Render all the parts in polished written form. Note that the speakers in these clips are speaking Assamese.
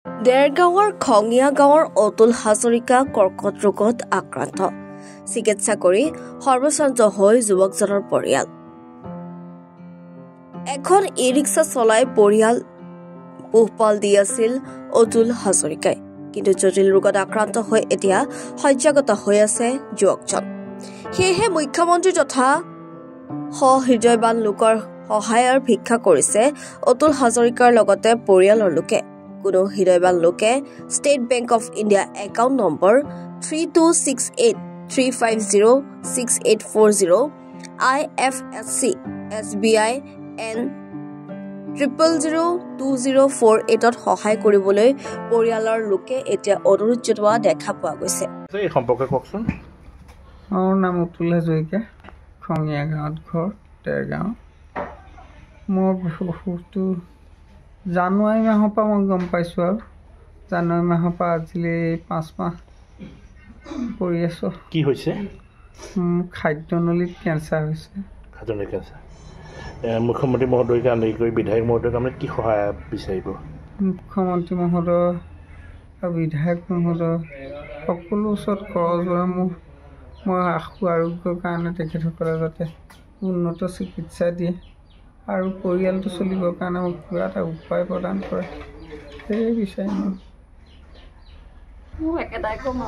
দেৰগাঁৱৰ খঙিয়া গাঁৱৰ অতুল হাজৰিকা কৰ্কট ৰোগত আক্ৰান্ত চিকিৎসা কৰি সৰ্বশান্ত হৈ যুৱকজনৰ পৰিয়াল এখন ই-ৰিক্সা চলাই পৰিয়াল পোহপাল দি আছিল অতুল হাজৰিকাই কিন্তু জটিল ৰোগত আক্ৰান্ত হৈ এতিয়া শয্যাগত হৈ আছে যুৱকজন সেয়েহে মুখ্যমন্ত্ৰী তথা সহৃদয়বান লোকৰ সহায়ৰ ভিক্ষা কৰিছে অতুল হাজৰিকাৰ লগতে পৰিয়ালৰ লোকে কোনো হৃদয়বান লোকে state bank of India account number 3268350680 IFSC SBI N 002048 সহায় কৰিবলৈ পৰিয়ালৰ লোকে এতিয়া অনুৰোধ জনোৱা দেখা পোৱা গৈছে। এই সম্পৰ্কে কওকচোন। মোৰ নাম অতুল হাজৰিকা, খঙিয়া গাঁৱত ঘৰ, দেৰগাঁও। মোৰ অসুখটো জানুৱাৰী মাহৰ পৰা মই গম পাইছোঁ আৰু জানুৱাৰী মাহৰ পৰা আজিলৈ 5 মাহ কৰি আছোঁ। কি হৈছে? খাদ্যনলীত কেঞ্চাৰ হৈছে। খাদ্যনলীত কেঞ্চাৰ। মুখ্যমন্ত্ৰী মহোদয়কে আনি কৰি বিধায়ক মহোদয়ক আপুনি কি সহায় বিচাৰিব? মুখ্যমন্ত্ৰী মহোদয় আৰু বিধায়ক মহোদয় সকলো ওচৰত কৰজোৰা মই আশু আৰোগ্যৰ কাৰণে তেখেতসকলে যাতে উন্নত চিকিৎসা দিয়ে আৰু পৰিয়ালটো চলিবৰ কাৰণে মোক কিবা এটা উপায় প্ৰদান কৰে সেয়ে বিচাৰিম। মোৰ একেটাই কম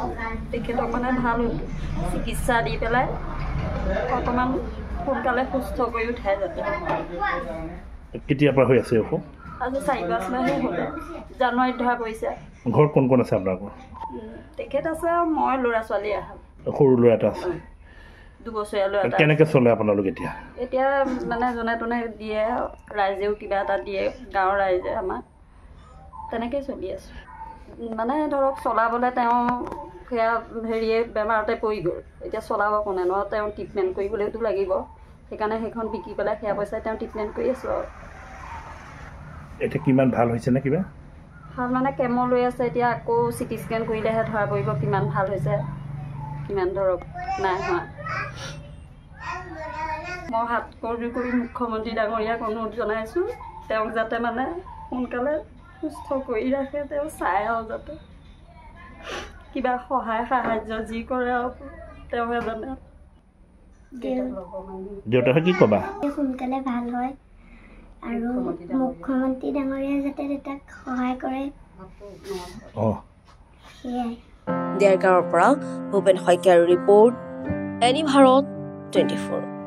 তেখেতক মানে ভাল চিকিৎসা দি পেলাই অকণমান সোনকালে সুস্থ কৰি উঠাই যাতে। কেতিয়াৰ পৰা হৈ আছে অসুখ? আজি 4-5 মাহে হ'লে, জানুৱাৰীত ধৰা পৰিছে। ঘৰত কোন কোন আছে আপোনালোকৰ? তেখেত আছে আৰু মই ল'ৰা ছোৱালী আহা। সৰু ল'ৰা এটা আছে? 2 বছৰীয়া ল'ৰা এটা। কেনেকৈ চলে আপোনালোক এতিয়া? এতিয়া মানে যোনে তোনে দিয়ে, ৰাইজেও কিবা এটা দিয়ে, গাঁৱৰ ৰাইজে আমাক তেনেকৈ চলি আছোঁ। মানে ধৰক চলাবলৈ তেওঁ সেয়া হেৰিয়ে বেমাৰতে পৰি গ'ল, এতিয়া চলাব কোনে ন, তেওঁ ট্ৰিটমেণ্ট কৰিবলৈতো লাগিব, সেইকাৰণে সেইখন বিকি পেলাই সেয়া পইচাই তেওঁ ট্ৰিটমেণ্ট কৰি আছোঁ আৰু। এতিয়া কিমান ভাল হৈছে নে কিবা? ভাল মানে কেমো লৈ আছে, এতিয়া আকৌ চিটি স্কেন কৰিলেহে ধৰা পৰিব কিমান ভাল হৈছে কিমান ধৰক নাই হোৱা। মই হাত কৰি মুখ্যমন্ত্ৰী ডাঙৰীয়াক অনুৰোধ জনাইছোঁ তেওঁক যাতে মানে সোনকালে সুস্থ কৰি ৰাখে, তেওঁ চাই আৰু যাতে কিবা সহায় সাহাৰ্য যি কৰে আৰু তেওঁহে জানে। দেউতাকে কি ক'বা? সোনকালে ভাল হয় আৰু মুখ্যমন্ত্ৰী ডাঙৰীয়াই যাতে দেউতাক সহায় কৰে। দেৰগাঁৱৰ পৰা ভূপেন শইকীয়াৰ ৰিপৰ্ট, এনি ভাৰত 24।